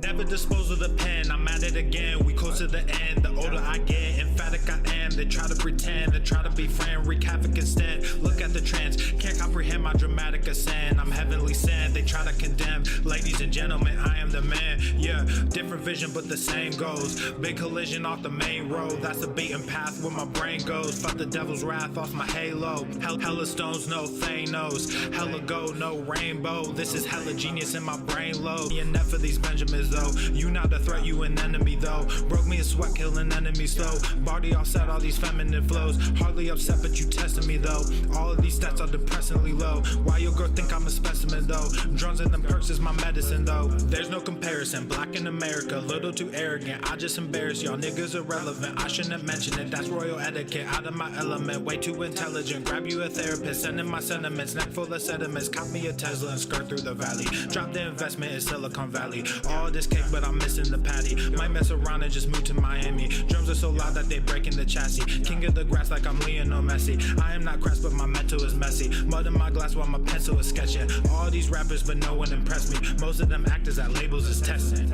Never dispose of the pen, I'm at it again. We close to the end, the older I get, emphatic I am. They try to pretend, they try to be friend, wreak havoc instead. Look at the trends, can't comprehend my dramatic ascent. I'm heavenly sent, they try to condemn. Ladies and gentlemen, I am the man. Yeah, different vision but the same goes. Big collision off the main road, that's the beaten path where my brain goes. Fuck the devil's wrath off my halo. Hella stones, no Thanos. Hella gold, no rainbow. This is hella genius in my brain low. Enough for these Benjamins though. You not a threat, you an enemy though. Broke me a sweat, killing enemies slow. Body offset, all these feminine flows. Hardly upset, but you testing me though. All of these stats are depressingly low. Why your girl think I'm a specimen though? Drones and them perks is my medicine though. There's no comparison. Black in America, little too arrogant. I just embarrass y'all niggas irrelevant. I shouldn't mention it. That's royal etiquette. Out of my element, way too intelligent. Grab you a therapist, send in my sentiments. Neck full of sediments. Cop me a Tesla and skirt through the valley. Drop the investment in Silicon Valley. All this cake, but I'm missing the patty. Might mess around and just move to Miami. Drums are so loud that they breaking the chassis. King of the grass like I'm Lionel Messi. I am not crass, but my mental is messy. Mud in my glass while my pencil is sketching. All these rappers, but no one impressed me. Most of them actors at labels is testing.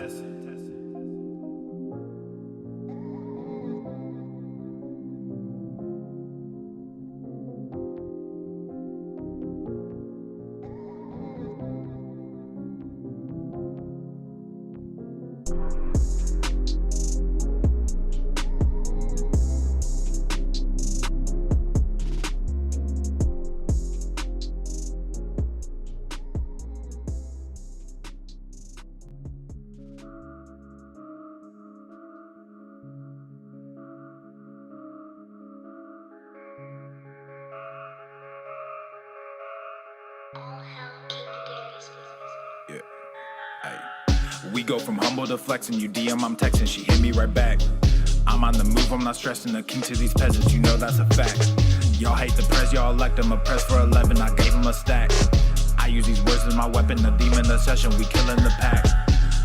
Yeah. Ay. We go from humble to flexing. You DM, I'm texting. She hit me right back. I'm on the move, I'm not stressing. The king to these peasants, you know that's a fact. Y'all hate the press, y'all elect them. A press for 11, I gave him a stack. I use these words as my weapon. The demon, the session, we killing the pack.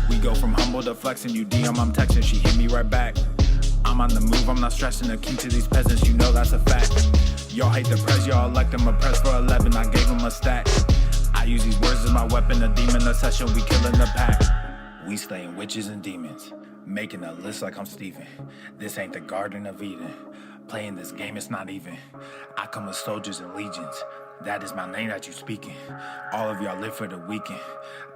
We go from humble to flexing. You DM, I'm texting. She hit me right back. I'm on the move, I'm not stressing. The king to these peasants, you know that's a fact. Y'all hate the press, y'all elect them. A press for 11, I gave him a stack. I use these words as my weapon. The demon, the session, we killing the pack. We slaying witches and demons, making a list like I'm Steven. This ain't the Garden of Eden. Playing this game, it's not even. I come with soldiers and legions. That is my name that you speaking. All of y'all live for the weekend.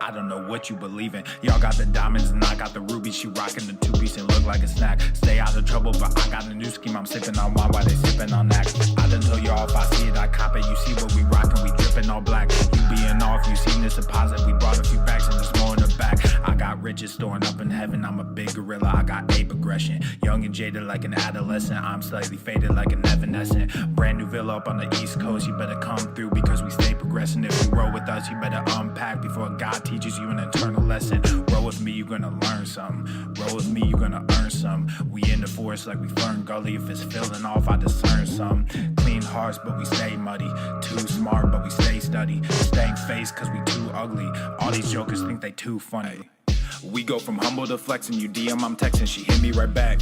I don't know what you believe in. Y'all got the diamonds and I got the rubies. She rocking the two-piece and look like a snack. Stay out of trouble, but I got a new scheme. I'm sipping on wine while they sipping on that. I done told y'all if I see it, I cop it. You see what we rocking, we dripping all black. You being off, you seen this deposit. We brought a few bags and there's more in the back. I got riches storing up in heaven. I'm a big gorilla, I got ape aggression. Young and jaded like an adolescent. I'm slightly faded like an evanescent. Brand new villa up on the East Coast. You better come through because we stay progressing. If you roll with us, you better unpack before God teaches you an eternal lesson. Roll with me, you're gonna learn something. Roll with me, you're gonna earn some. We in the forest like we Fern Gully. If it's feeling off, I discern some. Clean hearts, but we stay muddy. Too smart, but we stay study. Staying face cause we too ugly. All these jokers think they too funny. We go from humble to flexing. You DM, I'm texting. She hit me right back.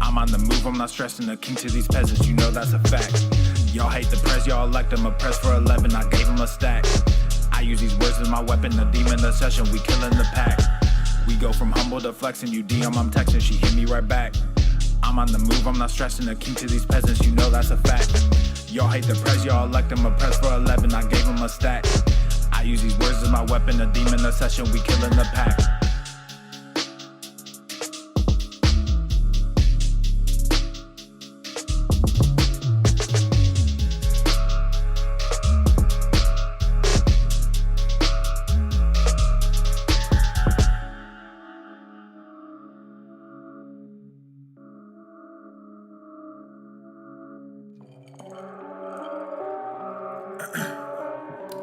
I'm on the move, I'm not stressing. The king to these peasants, you know that's a fact. Y'all hate the press, y'all elect them. A press for 11, I gave him a stack. I use these words as my weapon. The demon, the session, we killing the pack. We go from humble to flexing. You DM, I'm texting. She hit me right back. I'm on the move, I'm not stressing. The king to these peasants, you know that's a fact. Y'all hate the press, y'all elect them. A press for 11, I gave him a stack. I use these words as my weapon. The demon, the session, we killing the pack.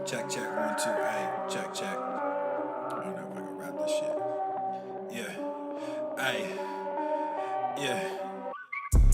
Check, check, 1, 2, hey, check, check. I don't know if I can rap this shit. Yeah, hey, yeah.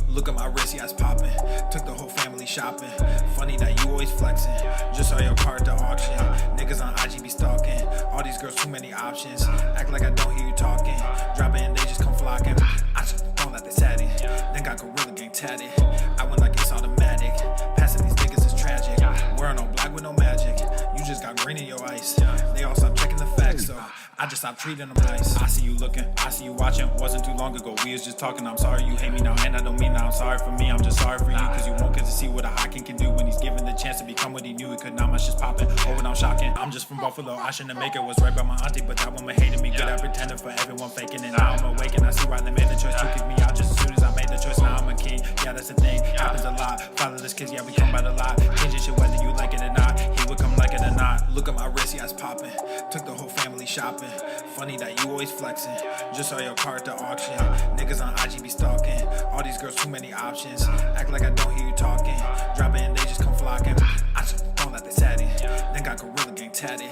Look at my wrist, yeah, it's poppin'. Took the whole family shopping. Funny that you always flexing. Just saw your car at the auction. Niggas on IG be stalking. All these girls, too many options. Act like I don't hear you talking. Drop it and they just come flocking. I took the phone that they sat in. Then got Gorilla Gang tatted. I went like it's automatic. Passing these niggas is tragic. Wearing all black with no magic. You just got green in your ice. They all stop checking the facts, so I just stopped treating them nice. I see you looking, I see you watching. Wasn't too long ago, we was just talking. I'm sorry you hate me now, and I don't mean that. I'm sorry for me, I'm just sorry for you. Cause you won't get to see what a Hawken can do when he's given the chance to become what he knew he could. Now my shit's popping, oh and I'm shocking. I'm just from Buffalo, I shouldn't make it. Was right by my auntie, but that woman hated me. Good at pretending for everyone faking it. Now I'm awakened, I see why they made the choice to kick me out just as soon as I made the choice. Now I'm a king, yeah that's the thing, happens a lot. Fatherless kids, yeah we come by the lot. Changing shit whether you like it or not. He would come like it or not. Look at my wrist, yeah it's popping. Took the whole family shopping. Funny that you always flexing. Just saw your car at the auction. Niggas on IG be stalking. All these girls, too many options. Act like I don't hear you talking. Drop it and they just come flocking. I just don't let they sat in. Then got Gorilla Gang tatted.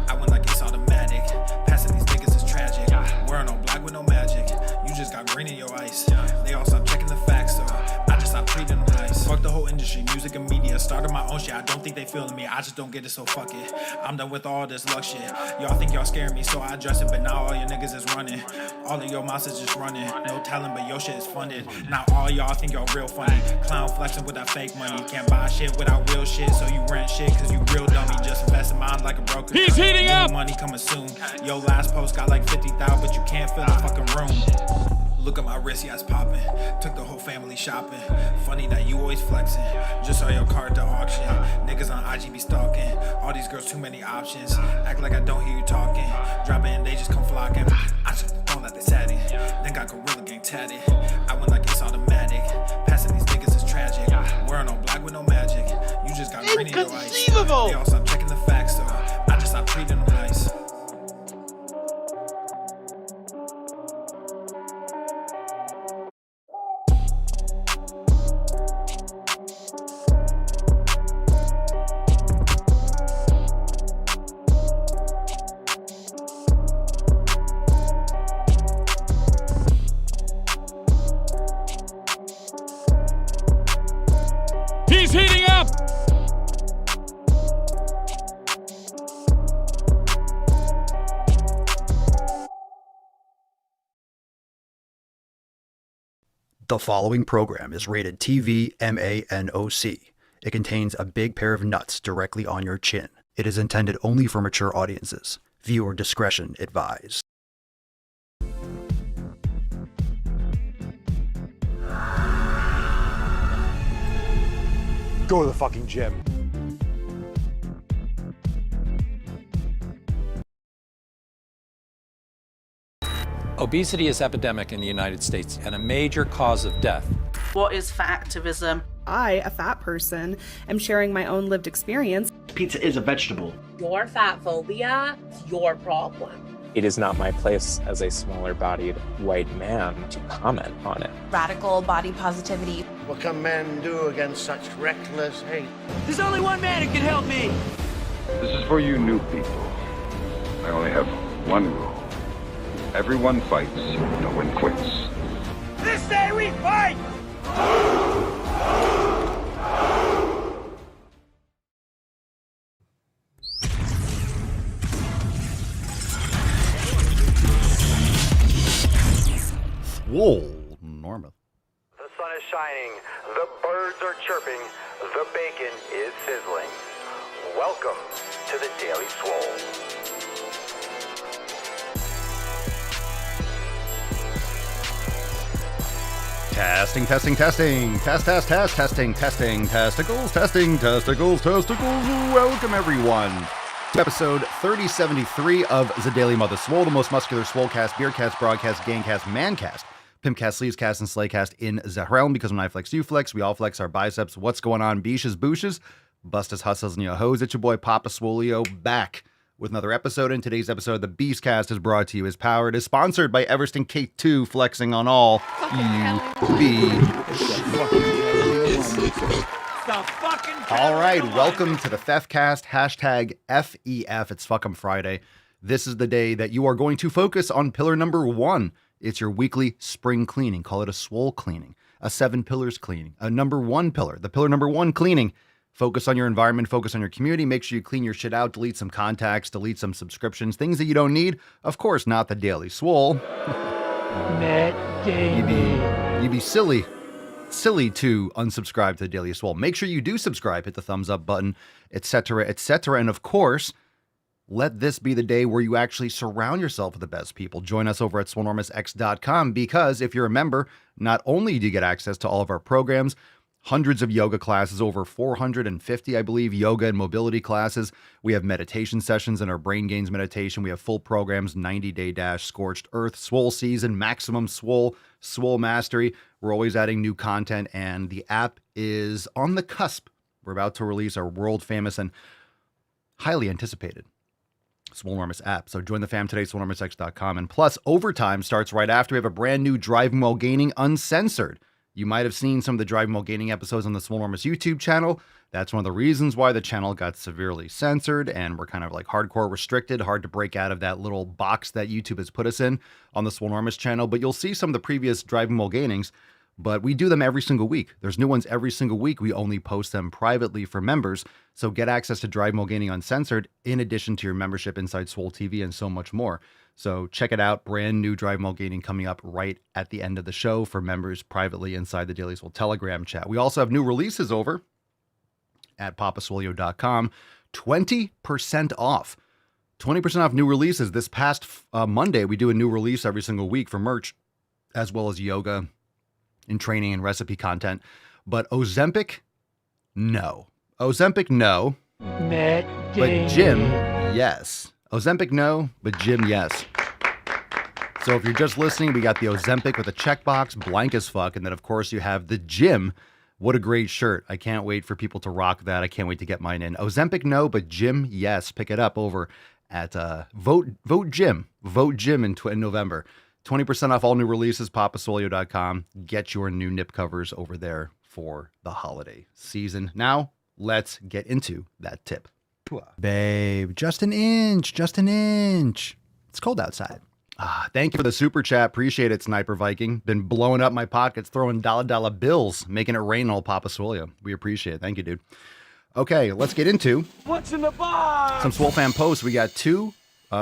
I went like it's automatic. Passing these niggas is tragic. Wearing all black with no magic. You just got green in your ice. They all stop checking the facts, so I just stopped treating them nice. Fuck the whole industry, music and media. Started my own shit. I don't think they feeling me. I just don't get it, so fuck it. I'm done with all this luck shit. Y'all think y'all scaring me, so I address it. But now all your niggas is running. All of your monsters just running. No talent, but your shit is funded. Now all y'all think y'all real funny. Clown flexing with that fake money. Can't buy shit without real shit, so you rent shit cause you real dummy. Just invest in mine like a broker. He's heating up! Money coming soon. Yo, last post got like 50,000, but you can't fill the fucking room. Look at my wrist, yeah, it's popping. Took the whole family shopping. Funny that you always flexing. Just saw your car at the auction. Niggas on IG be stalking. All these girls, too many options. Act like I don't hear you talking. Drop it and they just come flocking. I just don't let they sat in. Then got Gorilla Gang tatted. I went like it's automatic. Passing these niggas is tragic. Wearing all black with no magic. You just got green in your ice. They all stop checking the facts, so I just stopped treating them nice. He's heating up! The following program is rated TV MANOC. It contains a big pair of nuts directly on your chin. It is intended only for mature audiences. Viewer discretion advised. Go to the fucking gym. Obesity is epidemic in the United States and a major cause of death. What is fat activism? I, a fat person, am sharing my own lived experience. Pizza is a vegetable. Your fat phobia is your problem. It is not my place as a smaller-bodied white man to comment on it. Radical body positivity. What can men do against such reckless hate? There's only one man who can help me. This is for you new people. I only have one rule. Everyone fights, no one quits. This day we fight! Swole, Norma. The sun is shining, the birds are chirping, the bacon is sizzling. Welcome to the Daily Swole. Testing. Testing. Testicles. Welcome, everyone, to episode 3073 of the Daily Mother Swole, the most muscular swolecast, beercast, broadcast, gangcast, mancast, pimpcast, sleevescast, and slaycast in the realm. Because when I flex, you flex. We all flex our biceps. What's going on, beaches, booshes, bustas, hustles, and your hoes? It's your boy, Papa Swolio, back with another episode. In today's episode, the Beastcast is brought to you, is powered, is sponsored by Everston K2, flexing on all All right, welcome to the Theftcast, hashtag FEF. It's Fuck'em Friday. This is the day that you are going to focus on pillar number 1. It's your weekly spring cleaning. Call it a swole cleaning, a 7 pillars cleaning, a number 1 pillar, the pillar number 1 cleaning. Focus on your environment, focus on your community, make sure you clean your shit out, delete some contacts, delete some subscriptions, things that you don't need. Of course, not the Daily Swole. Matt Damon. You'd be silly to unsubscribe to the Daily Swole. Make sure you do subscribe, hit the thumbs up button, etc., etc. And of course, let this be the day where you actually surround yourself with the best people. Join us over at swolenormousx.com, because if you're a member, not only do you get access to all of our programs, hundreds of yoga classes, over 450, I believe, yoga and mobility classes. We have meditation sessions in our Brain Gains meditation. We have full programs, 90-Day Dash, Scorched Earth, Swole Season, Maximum Swole, Swole Mastery. We're always adding new content, and the app is on the cusp. We're about to release our world famous and highly anticipated Swolenormous app. So join the fam today, swolenormousx.com. And plus, overtime starts right after. We have a brand new Driving While Gaining Uncensored. You might have seen some of the Driving While Gaining episodes on the Swolenormous YouTube channel. That's one of the reasons why the channel got severely censored, and we're kind of like hardcore restricted, hard to break out of that little box that YouTube has put us in on the Swolenormous channel. But you'll see some of the previous Driving While Gainings, but we do them every single week. There's new ones every single week. We only post them privately for members. So get access to Driving While Gaining Uncensored in addition to your membership inside Swole TV and so much more. So check it out. Brand new Driving While Gaining coming up right at the end of the show for members privately inside the Daily Swole Telegram chat. We also have new releases over at papaswolio.com. 20% off. 20% off new releases. This past Monday, we do a new release every single week for merch, as well as yoga and training and recipe content. But Ozempic, no. Ozempic, no. But Jim, yes. Ozempic, no, but Jim, yes. So if you're just listening, we got the Ozempic with a checkbox, blank as fuck. And then, of course, you have the Jim. What a great shirt. I can't wait for people to rock that. I can't wait to get mine in. Ozempic, no, but Jim, yes. Pick it up over at Vote Jim. Vote Jim in November. 20% off all new releases, papaswolio.com. Get your new nip covers over there for the holiday season. Now, let's get into that tip. Babe, just an inch. It's cold outside. Thank you for the super chat. Appreciate it, Sniper Viking. Been blowing up my pockets, throwing dollar bills, making it rain on Papa Swolio. We appreciate it. Thank you, dude. Okay, let's get into what's in the box. Some Swole Fan posts. We got 2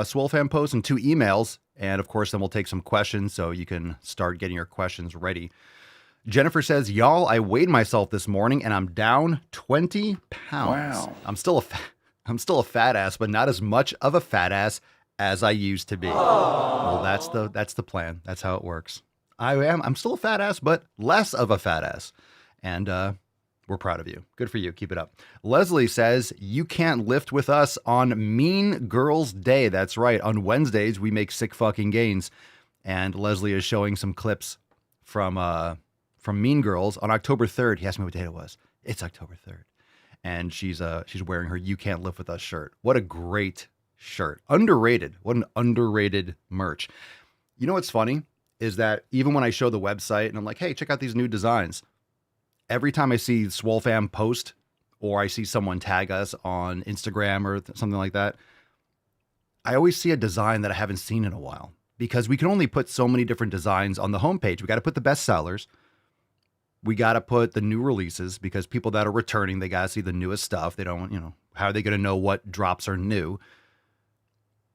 Swole Fan posts and 2 emails. And of course, then we'll take some questions so you can start getting your questions ready. Jennifer says, y'all, I weighed myself this morning and I'm down 20 pounds. Wow. I'm still a fat ass, but not as much of a fat ass as I used to be. Well, that's the plan. That's how it works. I'm still a fat ass, but less of a fat ass. And we're proud of you. Good for you. Keep it up. Leslie says, you can't lift with us on Mean Girls Day. That's right. On Wednesdays, we make sick fucking gains. And Leslie is showing some clips from Mean Girls on October 3rd. He asked me what day it was. It's October 3rd. And she's wearing her You Can't Live With Us shirt. What a great shirt. Underrated. What an underrated merch. You know what's funny is that even when I show the website and I'm like, hey, check out these new designs. Every time I see Swole Fam post or I see someone tag us on Instagram or something like that, I always see a design that I haven't seen in a while because we can only put so many different designs on the homepage. We got to put the best sellers. We got to put the new releases because people that are returning, they got to see the newest stuff. They don't, how are they going to know what drops are new?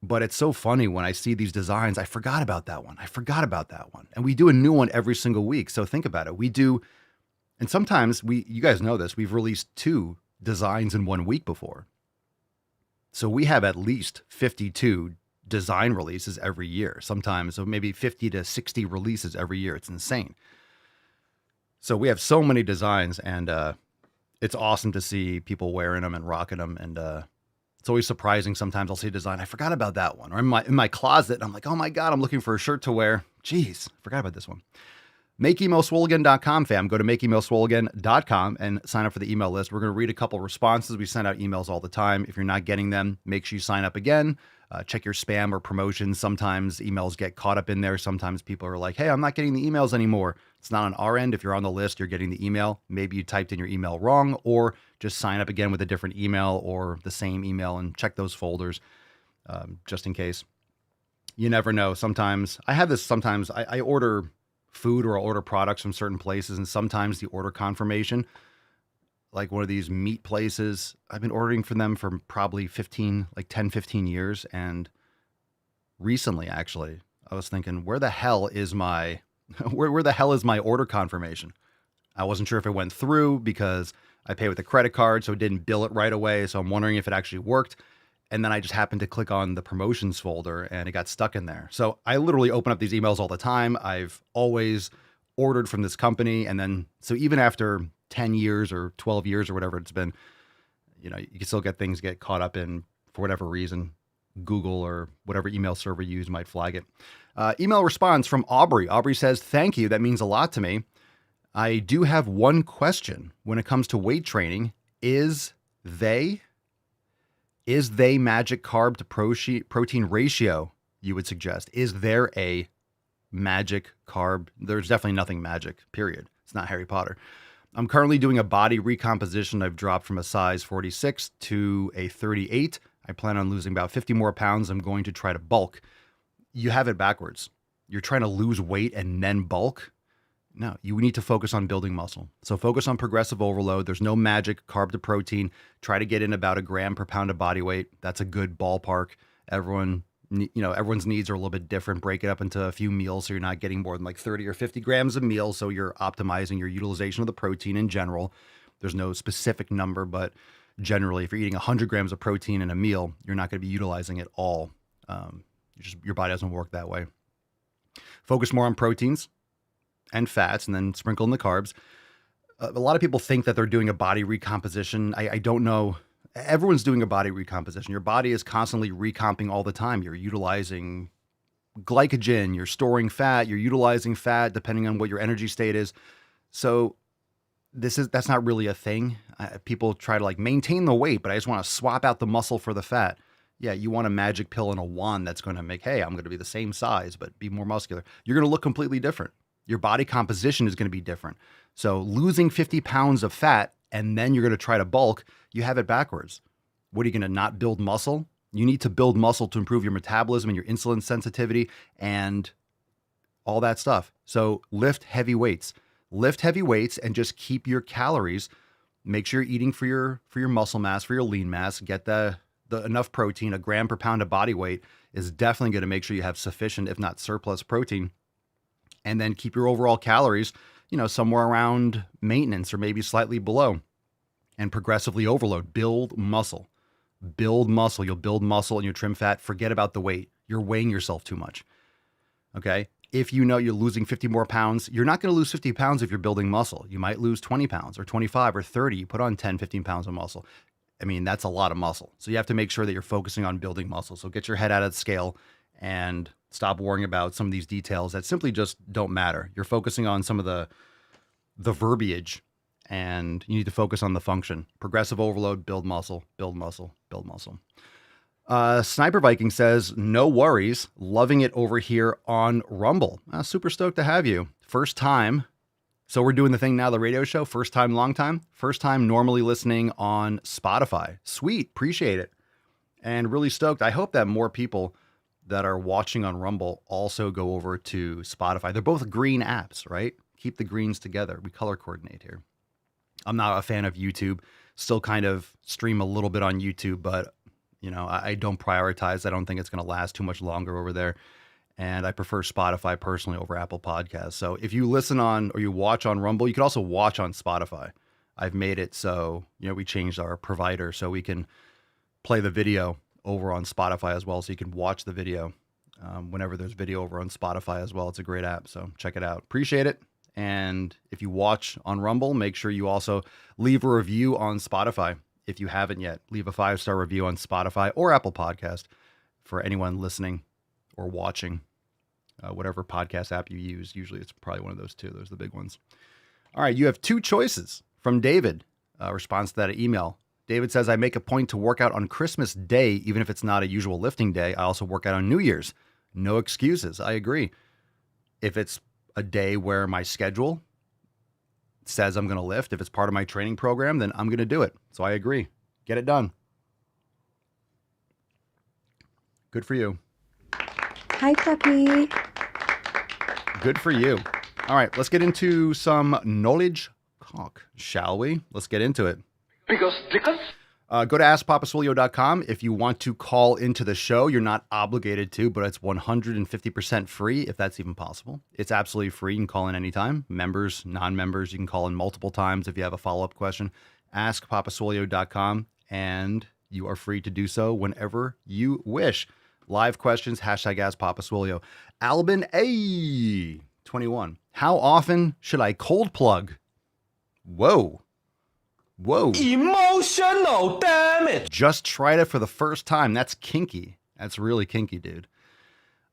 But it's so funny when I see these designs. I forgot about that one. And we do a new one every single week. So think about it. We do, and sometimes you guys know this, we've released 2 designs in 1 week before. So we have at least 52 design releases every year. Sometimes, so maybe 50 to 60 releases every year. It's insane. So we have so many designs, and it's awesome to see people wearing them and rocking them. And it's always surprising. Sometimes I'll see a design, I forgot about that one. Or in my closet, I'm like, oh my God, I'm looking for a shirt to wear. Jeez, forgot about this one. MakeEmailSwoleAgain.com, fam. Go to MakeEmailSwoleAgain.com and sign up for the email list. We're going to read a couple responses. We send out emails all the time. If you're not getting them, make sure you sign up again. Check your spam or promotions. Sometimes emails get caught up in there. Sometimes people are like, hey, I'm not getting the emails anymore. It's not on our end. If you're on the list, you're getting the email. Maybe you typed in your email wrong, or just sign up again with a different email or the same email and check those folders just in case. You never know. Sometimes I have this. Sometimes I order food or I'll order products from certain places, and sometimes the order confirmation, like one of these meat places, I've been ordering from them for probably 10, 15 years. And recently, actually, I was thinking, where the hell is my order confirmation? I wasn't sure if it went through because I pay with a credit card, so it didn't bill it right away. So I'm wondering if it actually worked. And then I just happened to click on the promotions folder and it got stuck in there. So I literally open up these emails all the time. I've always ordered from this company. And then, so even after 10 years or 12 years or whatever it's been, you know, you can still get caught up in, for whatever reason, Google or whatever email server you use might flag it. Email response from Aubrey. Aubrey says, thank you. That means a lot to me. I do have one question when it comes to weight training. Is they magic carb to protein ratio you would suggest? Is there a magic carb? There's definitely nothing magic, period. It's not Harry Potter. I'm currently doing a body recomposition. I've dropped from a size 46 to a 38. I plan on losing about 50 more pounds. I'm going to try to bulk. You have it backwards. You're trying to lose weight and then bulk. No, you need to focus on building muscle. So focus on progressive overload. There's no magic carb to protein. Try to get in about a gram per pound of body weight. That's a good ballpark. Everyone's needs are a little bit different. Break it up into a few meals so you're not getting more than like 30 or 50 grams a meal. So you're optimizing your utilization of the protein in general. There's no specific number, but generally, if you're eating 100 grams of protein in a meal, you're not going to be utilizing it all. Your body doesn't work that way. Focus more on proteins and fats, and then sprinkle in the carbs. A lot of people think that they're doing a body recomposition. I don't know. Everyone's doing a body recomposition. Your body is constantly recomping all the time. You're utilizing glycogen, you're storing fat, you're utilizing fat depending on what your energy state is. So that's not really a thing. People try to like maintain the weight, but I just want to swap out the muscle for the fat. Yeah, you want a magic pill and a wand that's going to make, hey, I'm going to be the same size, but be more muscular. You're going to look completely different. Your body composition is going to be different. So losing 50 pounds of fat and then you're going to try to bulk, you have it backwards. What are you going to not build muscle? You need to build muscle to improve your metabolism and your insulin sensitivity and all that stuff. So lift heavy weights. Lift heavy weights and just keep your calories. Make sure you're eating for your muscle mass, for your lean mass. Get the enough protein. A gram per pound of body weight is definitely going to make sure you have sufficient, if not surplus, protein. And then keep your overall calories, somewhere around maintenance or maybe slightly below. And progressively overload. Build muscle. Build muscle. You'll build muscle and you trim fat. Forget about the weight. You're weighing yourself too much. Okay? If you know you're losing 50 more pounds, you're not going to lose 50 pounds if you're building muscle. You might lose 20 pounds or 25 or 30. You put on 10, 15 pounds of muscle. I mean, that's a lot of muscle. So you have to make sure that you're focusing on building muscle. So get your head out of the scale and stop worrying about some of these details that simply just don't matter. You're focusing on some of the verbiage, and you need to focus on the function. Progressive overload, build muscle, build muscle, build muscle. Sniper Viking says, no worries. Loving it over here on Rumble. Super stoked to have you. First time. So we're doing the thing now, the radio show. First time, long time. First time normally listening on Spotify. Sweet. Appreciate it. And really stoked. I hope that more people that are watching on Rumble also go over to Spotify. They're both green apps, right? Keep the greens together. We color coordinate here. I'm not a fan of YouTube. Still kind of stream a little bit on YouTube, but I don't prioritize. I don't think it's going to last too much longer over there. And I prefer Spotify personally over Apple Podcasts. So if you listen on or you watch on Rumble, you can also watch on Spotify. I've made it so, we changed our provider so we can play the video over on Spotify as well. So you can watch the video whenever there's video over on Spotify as well. It's a great app. So check it out. Appreciate it. And if you watch on Rumble, make sure you also leave a review on Spotify. If you haven't yet, leave a 5-star review on Spotify or Apple Podcast for anyone listening or watching, whatever podcast app you use. Usually it's probably one of those two. Those are the big ones. All right. You have two choices from David. Response to that email. David says, I make a point to work out on Christmas Day, even if it's not a usual lifting day. I also work out on New Year's. No excuses. I agree. If it's a day where my schedule says I'm going to lift, if it's part of my training program, then I'm going to do it. So I agree. Get it done. Good for you. Hi, puppy. Good for you. All right, let's get into some knowledge talk, shall we? Let's get into it. Because stickers? Go to AskPapaSwolio.com if you want to call into the show. You're not obligated to, but it's 150% free if that's even possible. It's absolutely free. You can call in anytime. Members, non-members, you can call in multiple times if you have a follow-up question. AskPapaSwolio.com, and you are free to do so whenever you wish. Live questions, hashtag Ask Papa Swolio. Albin A. 21. How often should I cold plug? Whoa. Emotional damage. Just tried it for the first time. That's kinky. That's really kinky, dude.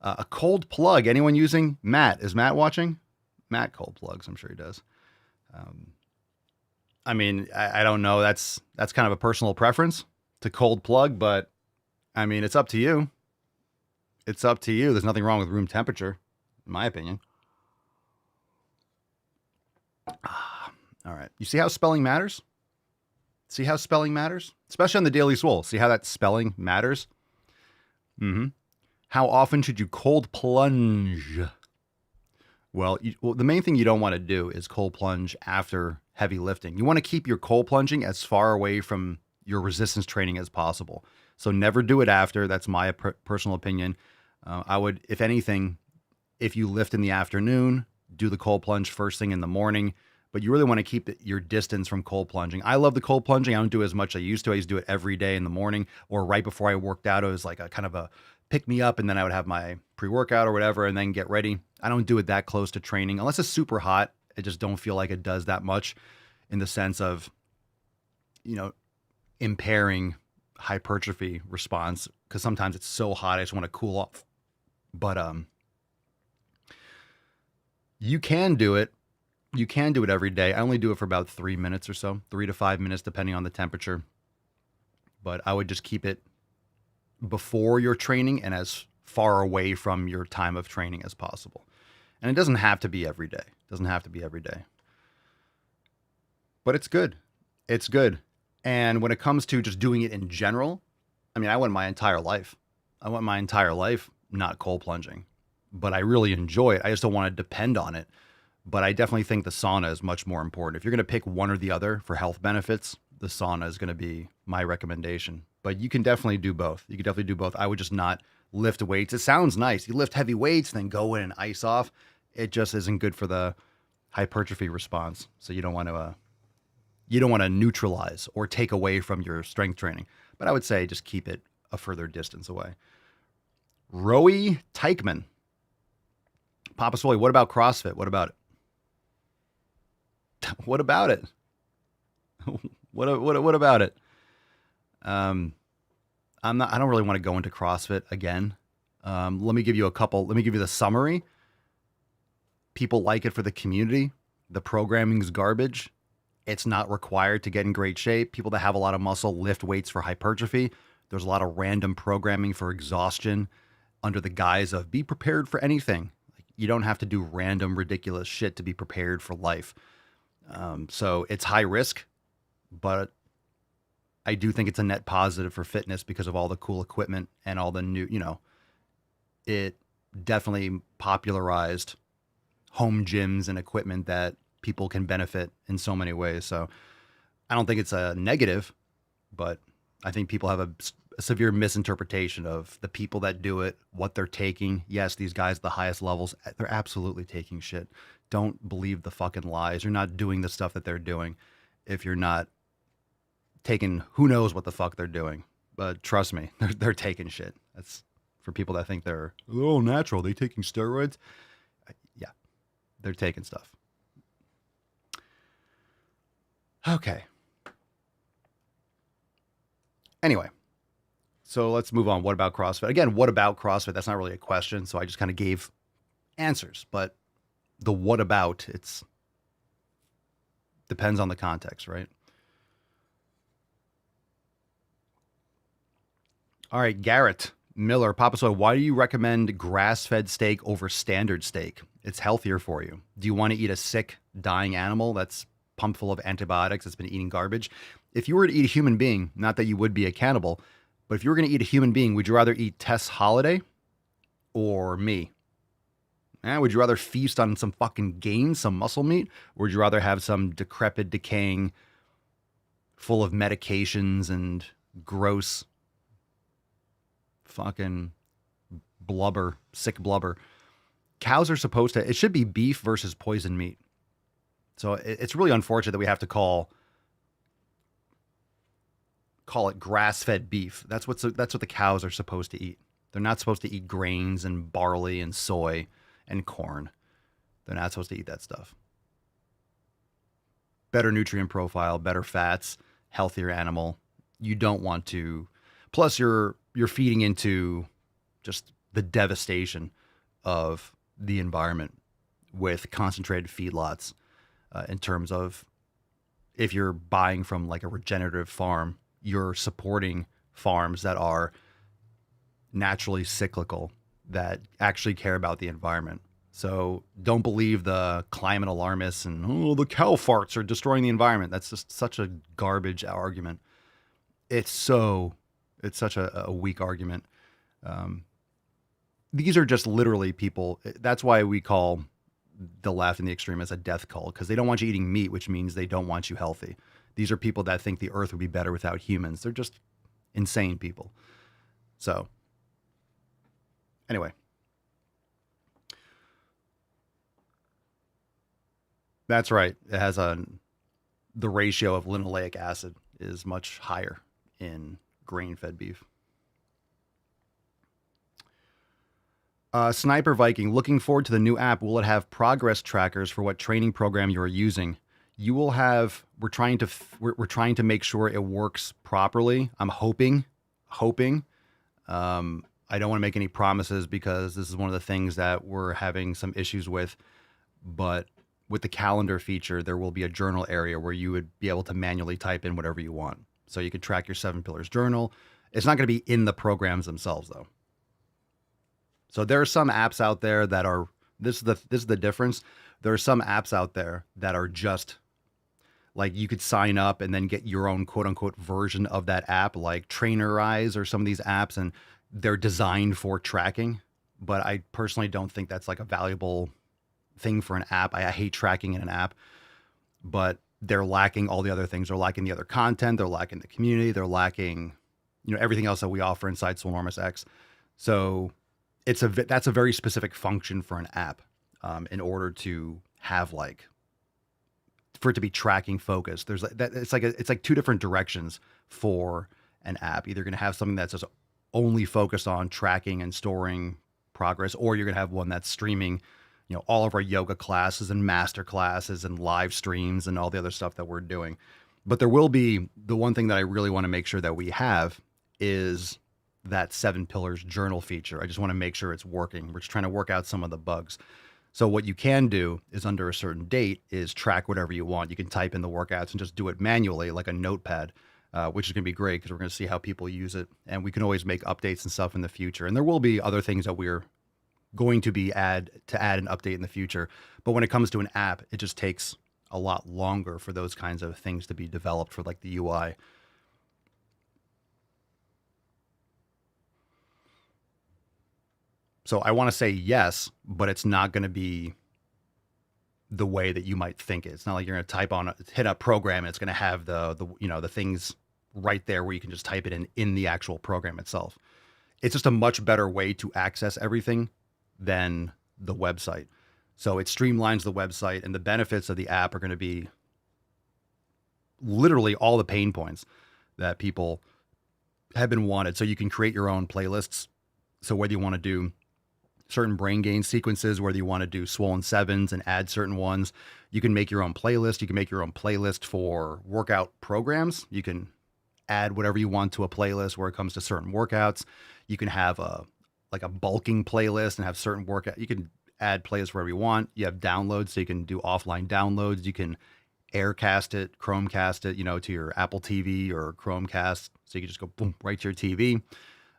A cold plug. Anyone using? Matt. Is Matt watching? Matt cold plugs. I'm sure he does. I mean, I don't know. That's kind of a personal preference to cold plug, but I mean, it's up to you. It's up to you. There's nothing wrong with room temperature, in my opinion. All right. You see how spelling matters? See how spelling matters? Especially on the Daily Swole. See how that spelling matters? How often should you cold plunge? Well, the main thing you don't want to do is cold plunge after heavy lifting. You want to keep your cold plunging as far away from your resistance training as possible. So never do it after. That's my personal opinion. I would, if anything, if you lift in the afternoon, do the cold plunge first thing in the morning. But you really want to keep your distance from cold plunging. I love the cold plunging. I don't do it as much as I used to. I used to do it every day in the morning or right before I worked out. It was like a kind of a pick me up, and then I would have my pre-workout or whatever and then get ready. I don't do it that close to training unless it's super hot. I just don't feel like it does that much in the sense of, impairing hypertrophy response, because sometimes it's so hot I just want to cool off. But you can do it. You can do it every day. I only do it for about 3 minutes or so, 3 to 5 minutes, depending on the temperature. But I would just keep it before your training and as far away from your time of training as possible. And it doesn't have to be every day. It doesn't have to be every day. But it's good. It's good. And when it comes to just doing it in general, I mean, I went my entire life not cold plunging. But I really enjoy it. I just don't want to depend on it. But I definitely think the sauna is much more important. If you're going to pick one or the other for health benefits, the sauna is going to be my recommendation. But you can definitely do both. I would just not lift weights. It sounds nice. You lift heavy weights, then go in and ice off. It just isn't good for the hypertrophy response. So you don't want to neutralize or take away from your strength training. But I would say just keep it a further distance away. Roey Teichman. Papa Swoley, what about CrossFit? What about it? What about it? What about it? I don't really want to go into CrossFit again. Let me give you the summary. People like it for the community. The programming's garbage. It's not required to get in great shape. People that have a lot of muscle lift weights for hypertrophy. There's a lot of random programming for exhaustion under the guise of be prepared for anything. You don't have to do random, ridiculous shit to be prepared for life. So it's high risk, but I do think it's a net positive for fitness because of all the cool equipment and all the new, it definitely popularized home gyms and equipment that people can benefit in so many ways. So I don't think it's a negative, but I think people have a severe misinterpretation of the people that do it, what they're taking. Yes, these guys at the highest levels, they're absolutely taking shit. Don't believe the fucking lies. You're not doing the stuff that they're doing if you're not taking who knows what the fuck they're doing. But trust me, they're taking shit. That's for people that think they're natural. They taking steroids. Yeah, they're taking stuff. Okay. Anyway, so let's move on. What about CrossFit? Again, what about CrossFit? That's not really a question, so I just kind of gave answers. But the what about, it's depends on the context, right? All right, Garrett Miller, Papa Soy, why do you recommend grass-fed steak over standard steak? It's healthier for you. Do you want to eat a sick, dying animal that's pumped full of antibiotics, that's been eating garbage? If you were to eat a human being, not that you would be a cannibal, but if you were going to eat a human being, would you rather eat Tess Holiday or me? Would you rather feast on some fucking gains, some muscle meat? Or would you rather have some decrepit, decaying, full of medications and gross fucking blubber, sick blubber? Cows are supposed to, it should be beef versus poison meat. So it's really unfortunate that we have to call call it grass-fed beef. That's what the cows are supposed to eat. They're not supposed to eat grains and barley and soy and corn. They're not supposed to eat that stuff. Better nutrient profile, better fats, healthier animal. You don't want to. Plus, you're feeding into just the devastation of the environment with concentrated feedlots. In terms of, if you're buying from like a regenerative farm, you're supporting farms that are naturally cyclical, that actually care about the environment. So don't believe the climate alarmists and, oh, the cow farts are destroying the environment. That's just such a garbage argument. It's such a weak argument. These are just literally people. That's why we call the left and the extremists a death cult, because they don't want you eating meat, which means they don't want you healthy. These are people that think the earth would be better without humans. They're just insane people. So anyway, that's right. It has the ratio of linoleic acid is much higher in grain-fed beef. Sniper Viking, looking forward to the new app. Will it have progress trackers for what training program you are using? You will have. We're trying to make sure it works properly. I'm hoping. I don't want to make any promises because this is one of the things that we're having some issues with. But with the calendar feature, there will be a journal area where you would be able to manually type in whatever you want. So you could track your 7 Pillars journal. It's not going to be in the programs themselves, though. So there are some apps out there that are, this is the difference. There are some apps out there that are just like, you could sign up and then get your own quote unquote version of that app, like Trainerize or some of these apps, and they're designed for tracking. But I personally don't think that's like a valuable thing for an app. I hate tracking in an app, but they're lacking all the other things. They're lacking the other content. They're lacking the community. They're lacking, everything else that we offer inside Swolenormous X. So that's a very specific function for an app, in order to have for it to be tracking focused. There's it's like two different directions for an app. Either going to have something that's just only focused on tracking and storing progress, or you're going to have one that's streaming, all of our yoga classes and master classes and live streams and all the other stuff that we're doing. But there will be, the one thing that I really want to make sure that we have is that 7 Pillars journal feature. I just want to make sure it's working. We're just trying to work out some of the bugs. So what you can do is, under a certain date, is track whatever you want. You can type in the workouts and just do it manually, like a notepad, which is going to be great because we're going to see how people use it. And we can always make updates and stuff in the future. And there will be other things that we're going to be add an update in the future. But when it comes to an app, it just takes a lot longer for those kinds of things to be developed, for like the UI. So I want to say yes, but it's not going to be the way that you might think it. It's not like you're going to hit a program and it's going to have the things right there where you can just type it in the actual program itself. It's just a much better way to access everything than the website. So it streamlines the website, and the benefits of the app are going to be literally all the pain points that people have been wanted. So you can create your own playlists. So whether you want to do certain brain gain sequences, whether you want to do swollen sevens and add certain ones, you can make your own playlist. You can make your own playlist for workout programs. You can add whatever you want to a playlist where it comes to certain workouts. You can have a bulking playlist and have certain workout. You can add playlists wherever you want. You have downloads, so you can do offline downloads. You can Aircast it, Chromecast it, to your Apple TV or Chromecast. So you can just go boom right to your TV.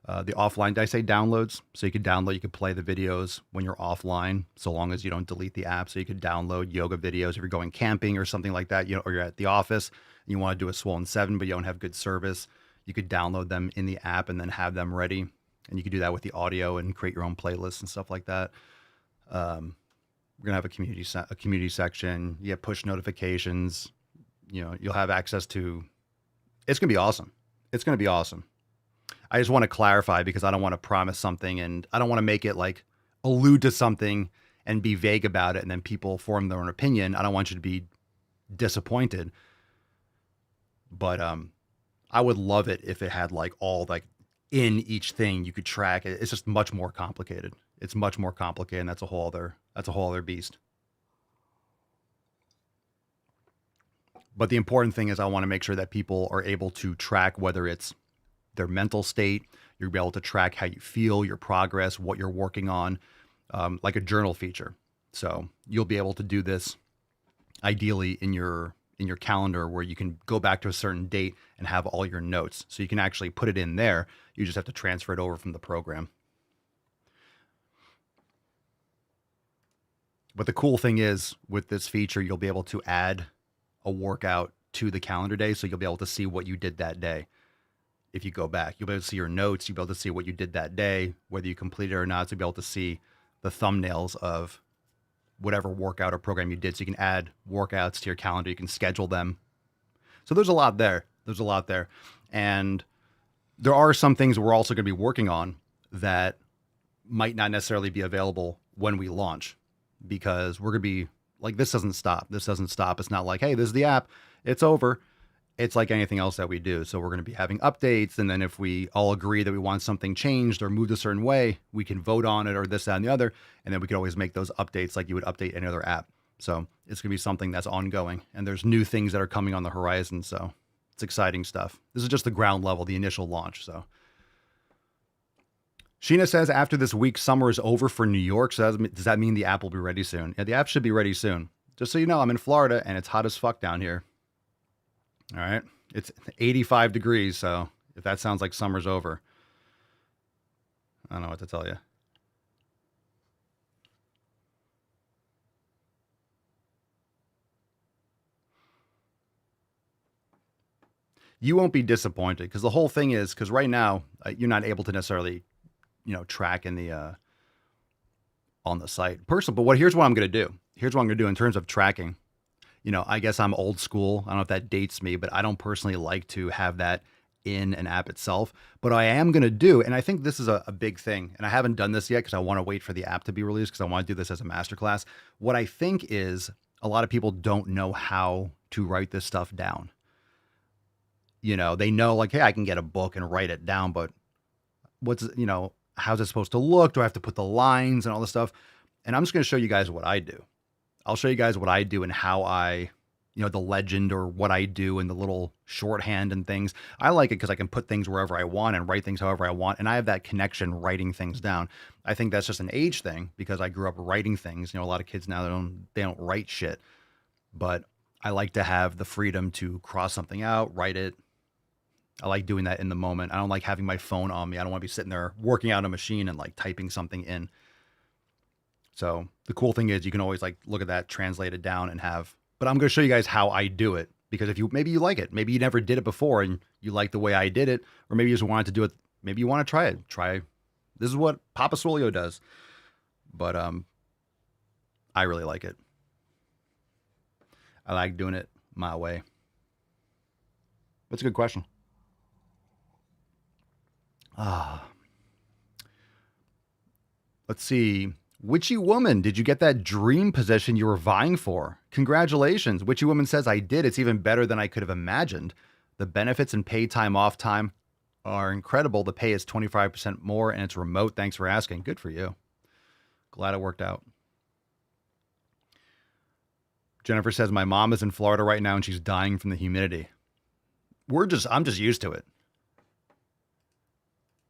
The offline, did I say downloads? So you could play the videos when you're offline, so long as you don't delete the app. So you could download yoga videos if you're going camping or something like that, or you're at the office and you want to do a swollen 7, but you don't have good service. You could download them in the app and then have them ready. And you could do that with the audio and create your own playlists and stuff like that. We're going to have a community section. You have push notifications. You'll have access to, it's going to be awesome. It's going to be awesome. I just want to clarify, because I don't want to promise something and I don't want to make it like allude to something and be vague about it and then people form their own opinion. I don't want you to be disappointed. But I would love it if it had like all like in each thing you could track it. It's just much more complicated. It's much more complicated, and that's a whole other beast. But the important thing is I want to make sure that people are able to track whether it's their mental state, you'll be able to track how you feel, your progress, what you're working on, like a journal feature. So you'll be able to do this ideally in your calendar where you can go back to a certain date and have all your notes. So you can actually put it in there. You just have to transfer it over from the program. But the cool thing is with this feature, you'll be able to add a workout to the calendar day. So you'll be able to see what you did that day. If you go back, you'll be able to see your notes. You'll be able to see what you did that day, whether you completed it or not. So you'll be able to see the thumbnails of whatever workout or program you did. So you can add workouts to your calendar. You can schedule them. So there's a lot there. And there are some things we're also going to be working on that might not necessarily be available when we launch, because we're going to be like, this doesn't stop. It's not like, hey, this is the app, it's over. It's like anything else that we do. So we're going to be having updates. And then if we all agree that we want something changed or moved a certain way, we can vote on it or this, that, and the other. And then we can always make those updates like you would update any other app. So it's going to be something that's ongoing. And there's new things that are coming on the horizon. So it's exciting stuff. This is just the ground level, the initial launch. So Sheena says, after this week, summer is over for New York. So does that mean the app will be ready soon? Yeah, the app should be ready soon. Just so you know, I'm in Florida and it's hot as fuck down here. All right. It's 85 degrees. So if that sounds like summer's over, I don't know what to tell you. You won't be disappointed, because the whole thing is, because right now you're not able to necessarily, track in the, on the site personally. But here's what I'm going to do. Here's what I'm going to do in terms of tracking. I guess I'm old school. I don't know if that dates me, but I don't personally like to have that in an app itself. But I am going to do, and I think this is a big thing, and I haven't done this yet because I want to wait for the app to be released because I want to do this as a masterclass. What I think is a lot of people don't know how to write this stuff down. They know like, hey, I can get a book and write it down, but how's it supposed to look? Do I have to put the lines and all this stuff? And I'm just going to show you guys what I do. I'll show you guys what I do and how I, the legend or what I do and the little shorthand and things. I like it because I can put things wherever I want and write things however I want. And I have that connection writing things down. I think that's just an age thing because I grew up writing things. A lot of kids now, they don't write shit, but I like to have the freedom to cross something out, write it. I like doing that in the moment. I don't like having my phone on me. I don't want to be sitting there working out on a machine and like typing something in. So the cool thing is you can always like look at that, translate it down and have, but I'm going to show you guys how I do it, because maybe you like it, maybe you never did it before and you like the way I did it, or maybe you just wanted to do it. Maybe you want to try it. This is what Papa Swolio does, but I really like it. I like doing it my way. That's a good question. Let's see. Witchy Woman, did you get that dream position you were vying for? Congratulations. Witchy Woman says, I did. It's even better than I could have imagined. The benefits and paid time off time are incredible. The pay is 25% more and it's remote. Thanks for asking. Good for you. Glad it worked out. Jennifer says, my mom is in Florida right now and she's dying from the humidity. I'm just used to it.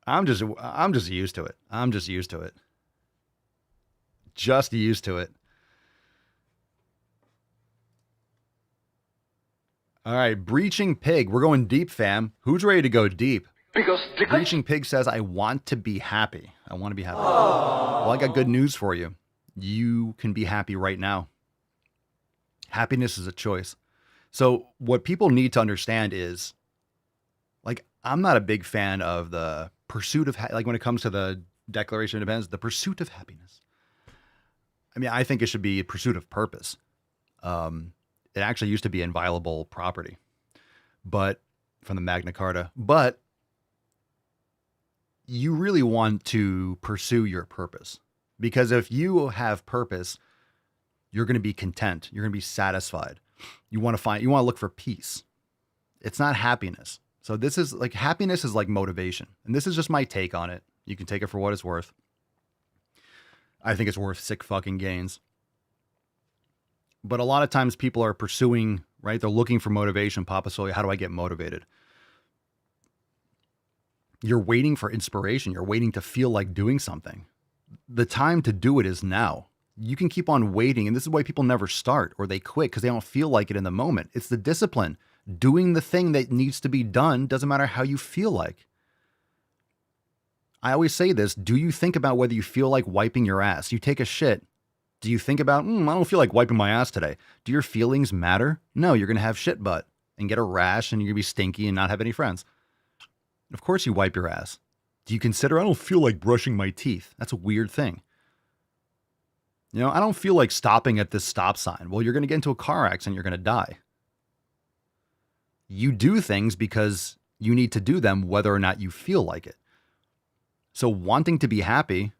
I'm just used to it. Just used to it. All right, Breaching Pig. We're going deep, fam. Who's ready to go deep? Breaching Pig says, I want to be happy. I want to be happy. Well, I got good news for you. You can be happy right now. Happiness is a choice. So what people need to understand is, like, I'm not a big fan of the pursuit of, like when it comes to the Declaration of Independence, the pursuit of happiness. I mean, I think it should be a pursuit of purpose. It actually used to be inviolable property, but from the Magna Carta, but you really want to pursue your purpose, because if you have purpose, you're going to be content. You're going to be satisfied. You want to look for peace. It's not happiness. So this is like, happiness is like motivation. And this is just my take on it. You can take it for what it's worth. I think it's worth sick fucking gains. But a lot of times people are pursuing, right? They're looking for motivation. Papa Soy, how do I get motivated? You're waiting for inspiration. You're waiting to feel like doing something. The time to do it is now. You can keep on waiting. And this is why people never start or they quit because they don't feel like it in the moment. It's the discipline. Doing the thing that needs to be done doesn't matter how you feel like. I always say this. Do you think about whether you feel like wiping your ass? You take a shit. Do you think about, I don't feel like wiping my ass today. Do your feelings matter? No, you're going to have shit butt and get a rash and you're going to be stinky and not have any friends. Of course you wipe your ass. Do you consider, I don't feel like brushing my teeth? That's a weird thing. You know, I don't feel like stopping at this stop sign. Well, you're going to get into a car accident. You're going to die. You do things because you need to do them whether or not you feel like it. So wanting to be happy,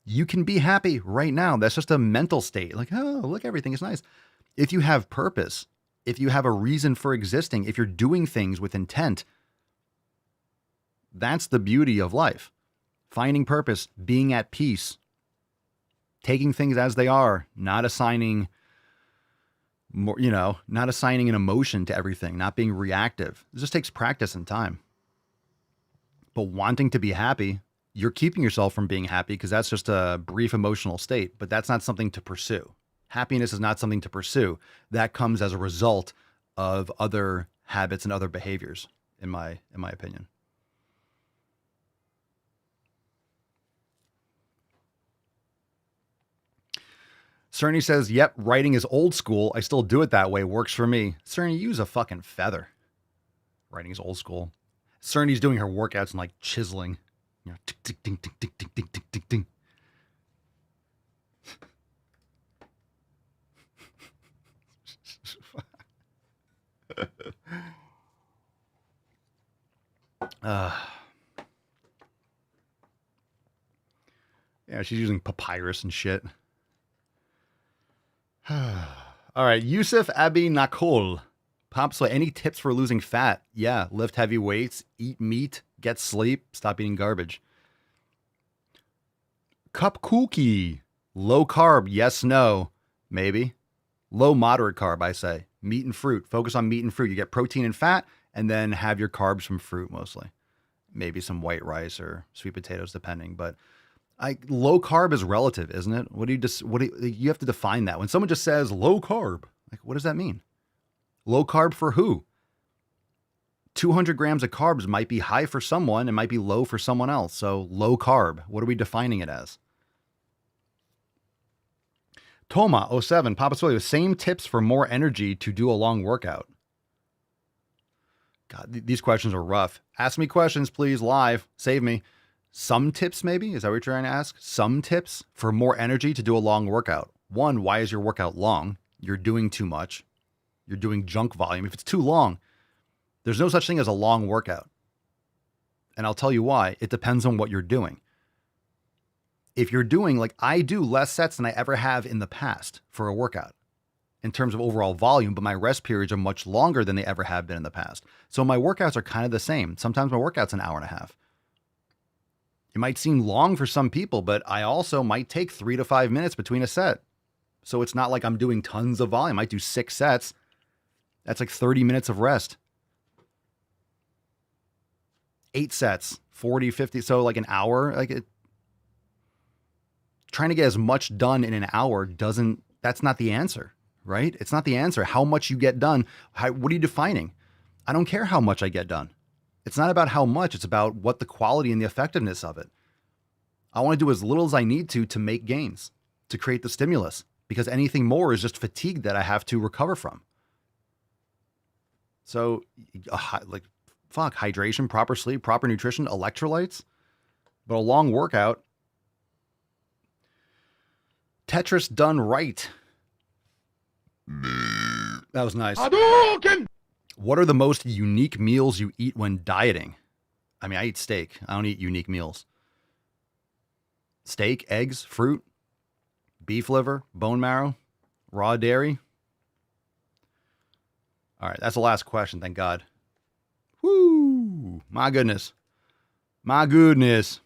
you can be happy right now. That's just a mental state. Like, oh, look, everything is nice. If you have purpose, if you have a reason for existing, if you're doing things with intent, that's the beauty of life. Finding purpose, being at peace, taking things as they are, not assigning more, not assigning an emotion to everything, not being reactive. It just takes practice and time. But wanting to be happy, you're keeping yourself from being happy because that's just a brief emotional state, but that's not something to pursue. Happiness is not something to pursue. That comes as a result of other habits and other behaviors, in my opinion. Cerny says, yep, writing is old school. I still do it that way. Works for me. Cerny, use a fucking feather. Writing is old school. Cerny's doing her workouts and like chiseling. You know, tick, tick, ding, tick, tick, tick, tick, tick, tick, ding. Yeah, she's using papyrus and shit. All right, Yusuf Abi Nakol. Pop, so any tips for losing fat? Yeah, lift heavy weights, eat meat, get sleep, stop eating garbage. Cup cookie. Low carb, yes, no, maybe. Low moderate carb, I say. Meat and fruit. Focus on meat and fruit. You get protein and fat, and then have your carbs from fruit mostly. Maybe some white rice or sweet potatoes, depending. But low carb is relative, isn't it? You have to define that. When someone just says low carb, like, what does that mean? Low carb for who? 200 grams of carbs might be high for someone. It might be low for someone else. So low carb, what are we defining it as? Toma 07, Papa Swilly, same tips for more energy to do a long workout. God, these questions are rough. Ask me questions, please, live. Save me. Some tips, maybe? Is that what you're trying to ask? Some tips for more energy to do a long workout. One, why is your workout long? You're doing too much. You're doing junk volume. If it's too long, there's no such thing as a long workout. And I'll tell you why. It depends on what you're doing. If you're doing, like I do, less sets than I ever have in the past for a workout in terms of overall volume, but my rest periods are much longer than they ever have been in the past. So my workouts are kind of the same. Sometimes my workout's an hour and a half. It might seem long for some people, but I also might take 3 to 5 minutes between a set. So it's not like I'm doing tons of volume. I might do 6 sets. That's like 30 minutes of rest. 8 sets, 40, 50. So like an hour, trying to get as much done in an hour that's not the answer, right? It's not the answer. How much you get done. What are you defining? I don't care how much I get done. It's not about how much, it's about what the quality and the effectiveness of it. I want to do as little as I need to make gains, to create the stimulus, because anything more is just fatigue that I have to recover from. So, hydration, proper sleep, proper nutrition, electrolytes, but a long workout. Tetris done right. That was nice. Hadouken! What are the most unique meals you eat when dieting? I mean, I eat steak. I don't eat unique meals. Steak, eggs, fruit, beef liver, bone marrow, raw dairy. All right, that's the last question, thank God. Woo! Ooh, my goodness. My goodness.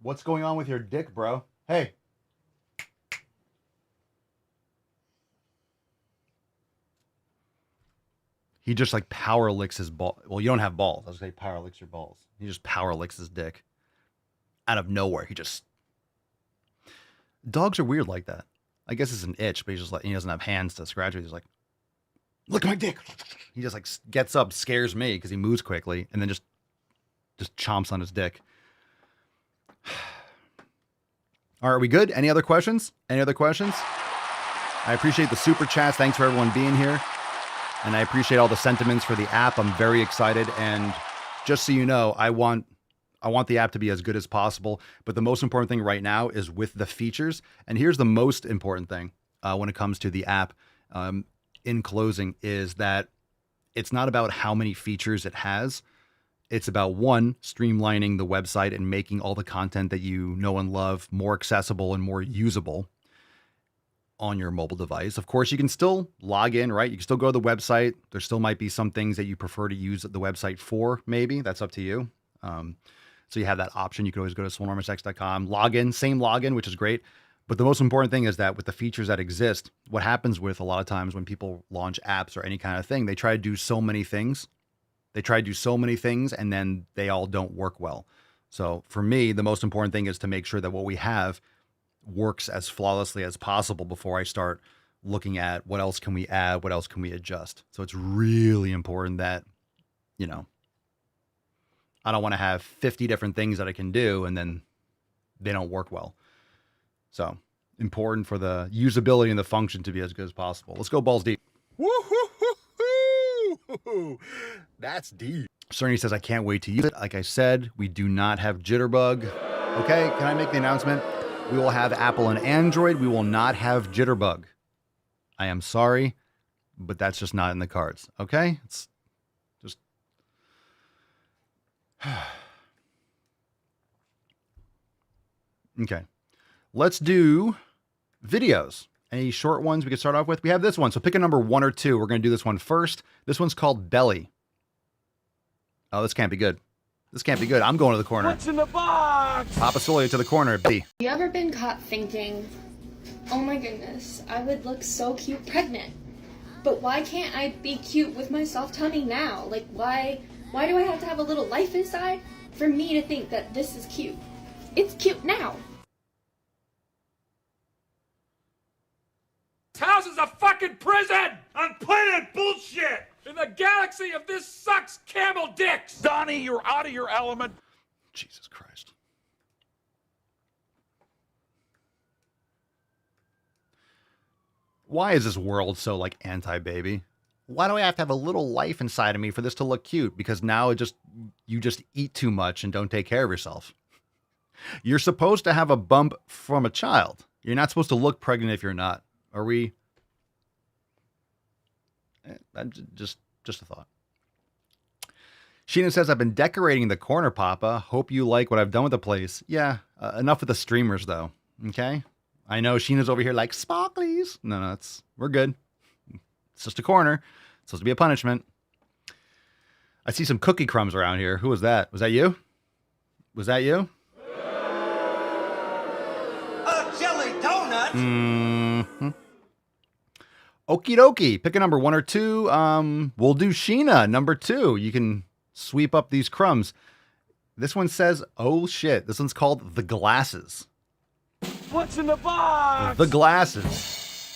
What's going on with your dick, bro? Hey. He just like power licks his ball. Well, you don't have balls. I was gonna say power licks your balls. He just power licks his dick. Out of nowhere. He just. Dogs are weird like that. I guess it's an itch, but he's just like, he doesn't have hands to scratch it. He's like, look at my dick. He just like gets up, scares me because he moves quickly, and then just chomps on his dick. All right, are we good? Any other questions? Any other questions? I appreciate the super chats. Thanks for everyone being here. And I appreciate all the sentiments for the app. I'm very excited. And just so you know, I want the app to be as good as possible. But the most important thing right now is with the features. And here's the most important thing when it comes to the app in closing is that it's not about how many features it has. It's about, one, streamlining the website and making all the content that you know and love more accessible and more usable on your mobile device. Of course, you can still log in, right? You can still go to the website. There still might be some things that you prefer to use the website for, maybe. That's up to you. So you have that option. You can always go to swolenormousx.com, log in, same login, which is great. But the most important thing is that with the features that exist, what happens with a lot of times when people launch apps or any kind of thing, they try to do so many things. And then they all don't work well. So for me, the most important thing is to make sure that what we have works as flawlessly as possible before I start looking at what else can we add, what else can we adjust. So it's really important that, you know, I don't want to have 50 different things that I can do and then they don't work well. So important for the usability and the function to be as good as possible. Let's go balls deep. Woo-hoo-hoo-hoo. That's deep. Cerny says, I can't wait to use it. Like I said, we do not have Jitterbug. Okay, can I make the announcement? We will have Apple and Android. We will not have Jitterbug. I am sorry, but that's just not in the cards. Okay? It's just... Okay. Let's do videos. Any short ones we can start off with? We have this one. So pick a number 1 or 2. We're going to do this one first. This one's called Belly. Oh, this can't be good. This can't be good. I'm going to the corner. What's in the box? Papa Solia to the corner. B. You ever been caught thinking, oh my goodness, I would look so cute pregnant. But why can't I be cute with my soft tummy now? Like, why do I have to have a little life inside for me to think that this is cute? It's cute now. This house is a fucking prison on planet bullshit. In the galaxy of this sucks camel dicks. Donnie, you're out of your element. Jesus Christ. Why is this world so like anti-baby? Why do I have to have a little life inside of me for this to look cute? Because now you just eat too much and don't take care of yourself. You're supposed to have a bump from a child. You're not supposed to look pregnant if you're not. Are we? Just a thought. Sheena says, I've been decorating the corner, Papa. Hope you like what I've done with the place. Yeah, enough with the streamers, though. Okay? I know Sheena's over here like, sparklies. No, we're good. It's just a corner. It's supposed to be a punishment. I see some cookie crumbs around here. Who was that? Was that you? Was that you? A jelly donut? Mm-hmm. Okie dokie. Pick a number 1 or 2. We'll do Sheena, number 2. You can sweep up these crumbs. This one says, oh shit. This one's called The Glasses. What's in the box? The Glasses.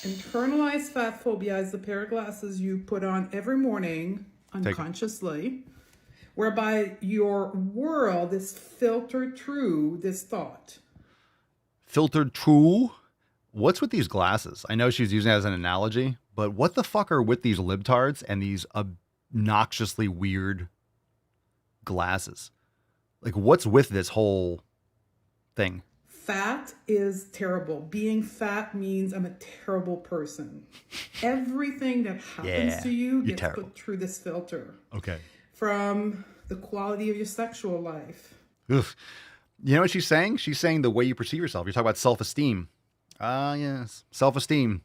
Internalized fat phobia is the pair of glasses you put on every morning unconsciously, whereby your world is filtered through this thought. Filtered through? What's with these glasses? I know she's using it as an analogy, but what the fuck are with these libtards and these obnoxiously weird glasses? Like, what's with this whole thing? Fat is terrible. Being fat means I'm a terrible person. Everything that happens to you gets put through this filter. Okay. From the quality of your sexual life. Oof. You know what she's saying? She's saying the way you perceive yourself. You're talking about self-esteem. Yes. Self-esteem.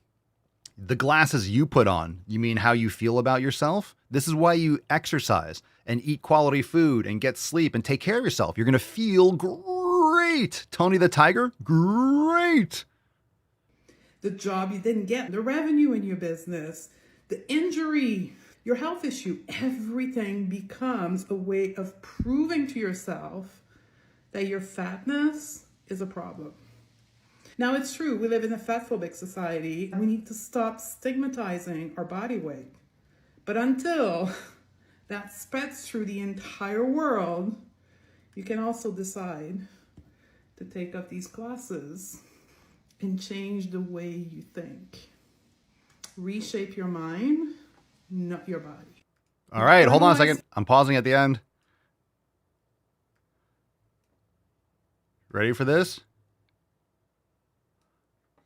The glasses you put on, you mean how you feel about yourself? This is why you exercise and eat quality food and get sleep and take care of yourself. You're going to feel great. Tony the Tiger, great. The job you didn't get, the revenue in your business, the injury, your health issue, everything becomes a way of proving to yourself that your fatness is a problem. Now, it's true, we live in a fatphobic society. We need to stop stigmatizing our body weight. But until that spreads through the entire world, you can also decide to take up these classes and change the way you think. Reshape your mind, not your body. All right, hold on a second. I'm pausing at the end. Ready for this?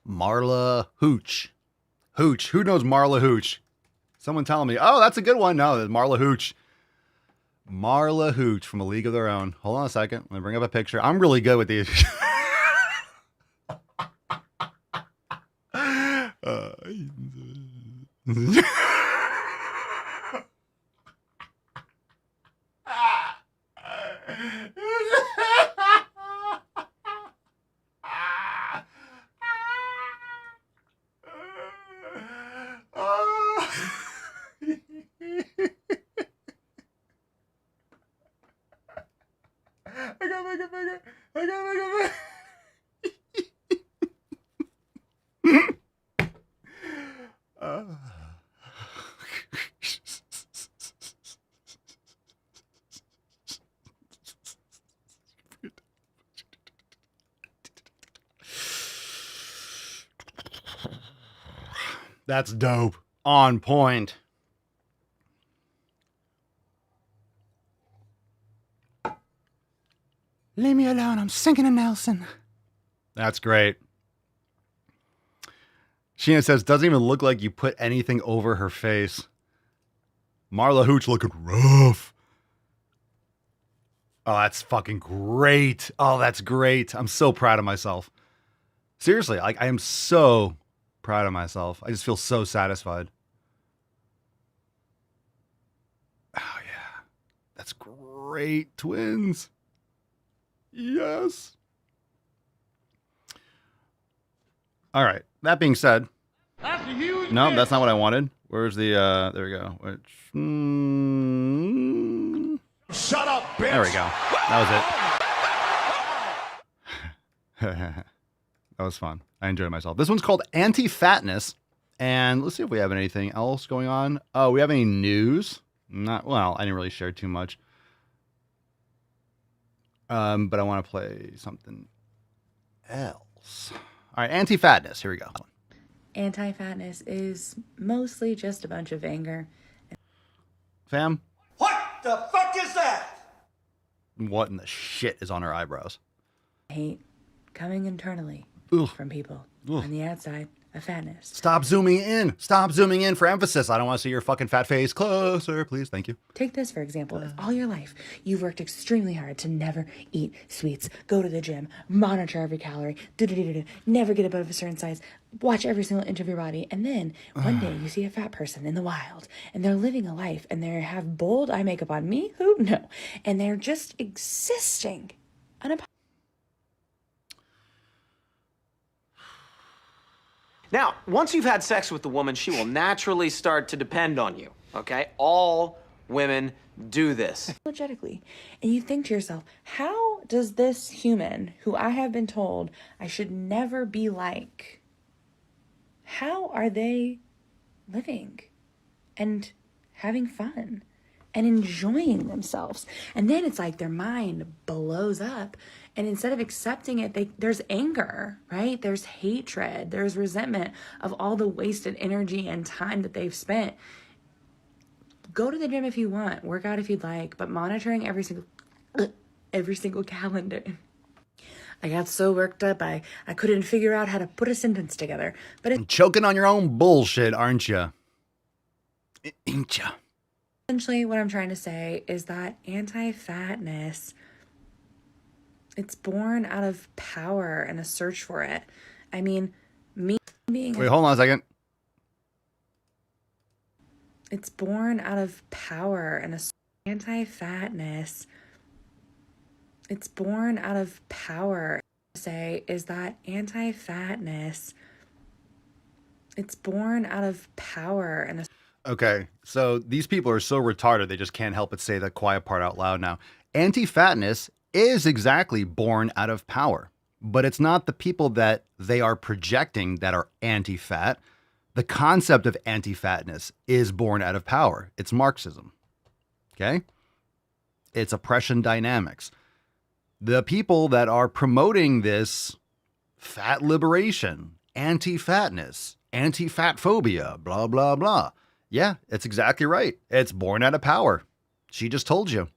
Marla Hooch. Hooch. Who knows Marla Hooch? Someone tell me. Oh, that's a good one. No, it's Marla Hooch. Marla Hooch from A League of Their Own. Hold on a second. Let me bring up a picture. I'm really good with these. That's dope. On point. Leave me alone. I'm sinking in Nelson. That's great. Sheena says, doesn't even look like you put anything over her face. Marla Hooch looking rough. Oh, that's fucking great. Oh, that's great. I'm so proud of myself. Seriously, I am so proud of myself. I just feel so satisfied. Oh, yeah. That's great, twins. Yes. All right. That being said. That's a huge No, miss. that's not what I wanted. Where's the, there we go. Which, Shut up, bitch. there we go. That was it. That was fun. I enjoyed myself. This one's called Anti-Fatness. And let's see if we have anything else going on. Oh, we have any news? Not, well, I didn't really share too much. But I want to play something else. All right, Anti-Fatness. Here we go. Anti-fatness is mostly just a bunch of anger. Fam? What the fuck is that? What in the shit is on her eyebrows? Hate coming internally from people. On the outside, a fatness. Stop zooming in. Stop zooming in for emphasis. I don't want to see your fucking fat face. Closer, please. Thank you. Take this, for example. If all your life you've worked extremely hard to never eat sweets, go to the gym, monitor every calorie, never get above a certain size, watch every single inch of your body, and then one day you see a fat person in the wild, and they're living a life, and they have bold eye makeup on. Me? Who? No. And they're just existing. Now, once you've had sex with the woman, she will naturally start to depend on you, okay? All women do this. Apologetically. And you think to yourself, how does this human, who I have been told I should never be like, how are they living and having fun and enjoying themselves? And then it's like their mind blows up. And instead of accepting it, there's anger, right? There's hatred. There's resentment of all the wasted energy and time that they've spent. Go to the gym if you want. Work out if you'd like. But monitoring every single calendar. I got so worked up, I couldn't figure out how to put a sentence together. But it's choking on your own bullshit, aren't you? Ain't ya? Essentially, what I'm trying to say is that anti-fatness, it's born out of power and a search for it. I mean, Wait, hold on a second. It's born out of power and a anti-fatness. It's born out of power. Say is that anti-fatness. It's born out of power and a Okay, so these people are so retarded they just can't help but say that quiet part out loud now. Anti-fatness is exactly born out of power, but it's not the people that they are projecting that are anti-fat. The concept of anti-fatness is born out of power. It's Marxism. Okay? It's oppression dynamics. The people that are promoting this fat liberation, anti-fatness, anti-fat phobia, blah, blah, blah. Yeah, it's exactly right. It's born out of power. She just told you.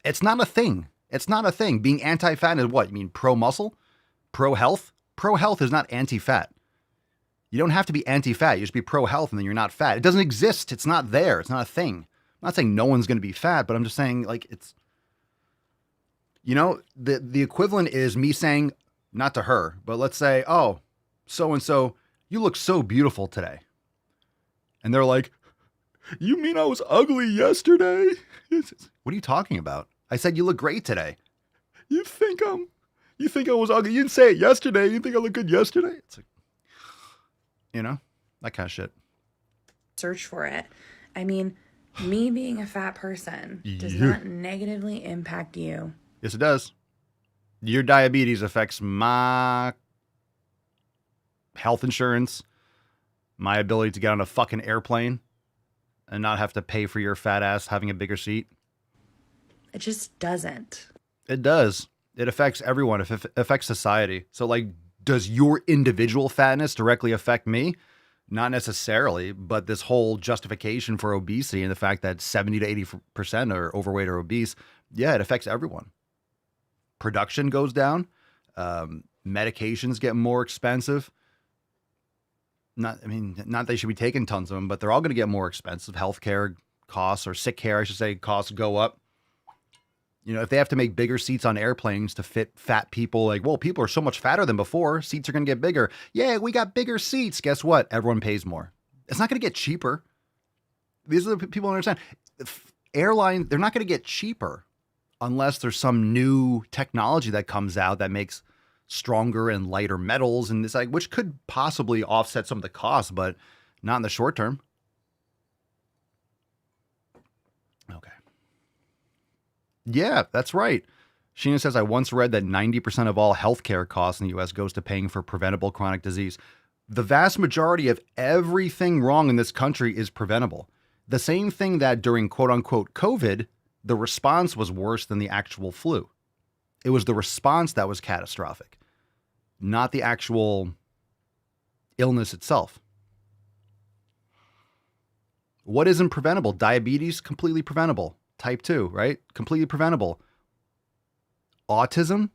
It's not a thing. It's not a thing. Being anti-fat is what? You mean pro-muscle? Pro-health? Pro-health is not anti-fat. You don't have to be anti-fat. You just be pro-health and then you're not fat. It doesn't exist. It's not there. It's not a thing. I'm not saying no one's going to be fat, but I'm just saying like it's, you know, the equivalent is me saying, not to her, but let's say, oh, so-and-so, you look so beautiful today. And they're like, you mean I was ugly yesterday? What are you talking about? I said, you look great today. You think I was ugly? You didn't say it yesterday. You think I look good yesterday? It's like, you know, that kind of shit. search for it. I mean, me being a fat person does not negatively impact you. Yes, it does. Your diabetes affects my health insurance, my ability to get on a fucking airplane and not have to pay for your fat ass having a bigger seat. It just doesn't. It does. It affects everyone. It affects society. So, like, does your individual fatness directly affect me? Not necessarily, but this whole justification for obesity and the fact that 70 to 80% are overweight or obese, yeah, it affects everyone. Production goes down. Medications get more expensive. Not they should be taking tons of them, but they're all going to get more expensive. Healthcare costs, or sick care, I should say, costs go up. You know, if they have to make bigger seats on airplanes to fit fat people, like, well, people are so much fatter than before, seats are going to get bigger. Yeah, we got bigger seats. Guess what? Everyone pays more. It's not going to get cheaper. These are the people who understand. Airlines, they're not going to get cheaper unless there's some new technology that comes out that makes stronger and lighter metals, and it's like, which could possibly offset some of the costs, but not in the short term. Okay. Yeah, that's right. Sheena says, I once read that 90% of all healthcare costs in the U.S. goes to paying for preventable chronic disease. The vast majority of everything wrong in this country is preventable. The same thing that during quote unquote COVID, the response was worse than the actual flu. It was the response that was catastrophic, not the actual illness itself. What isn't preventable? Diabetes, completely preventable. Type 2, right? Completely preventable. Autism,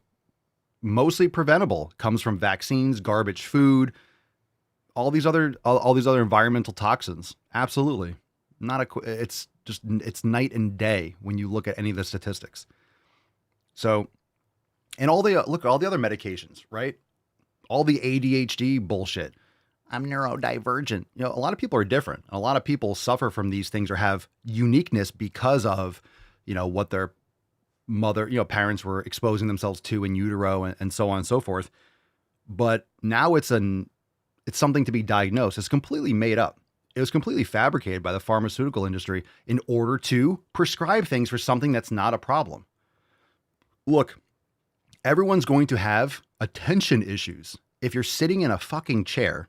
mostly preventable. Comes from vaccines, garbage food, all these other environmental toxins. Absolutely. It's night and day when you look at any of the statistics. So, and all the other medications, right? All the ADHD bullshit. I'm neurodivergent. You know, a lot of people are different. A lot of people suffer from these things or have uniqueness because of, you know, what their parents were exposing themselves to in utero and so on and so forth. But now it's something to be diagnosed. It's completely made up. It was completely fabricated by the pharmaceutical industry in order to prescribe things for something that's not a problem. Look, everyone's going to have attention issues. If you're sitting in a fucking chair,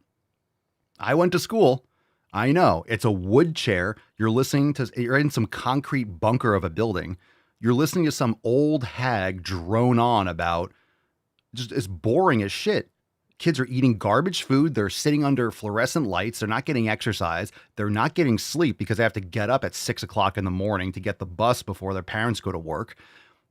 I went to school. I know it's a wood chair. You're in some concrete bunker of a building. You're listening to some old hag drone on about just as boring as shit. Kids are eating garbage food. They're sitting under fluorescent lights. They're not getting exercise. They're not getting sleep because they have to get up at 6 o'clock in the morning to get the bus before their parents go to work.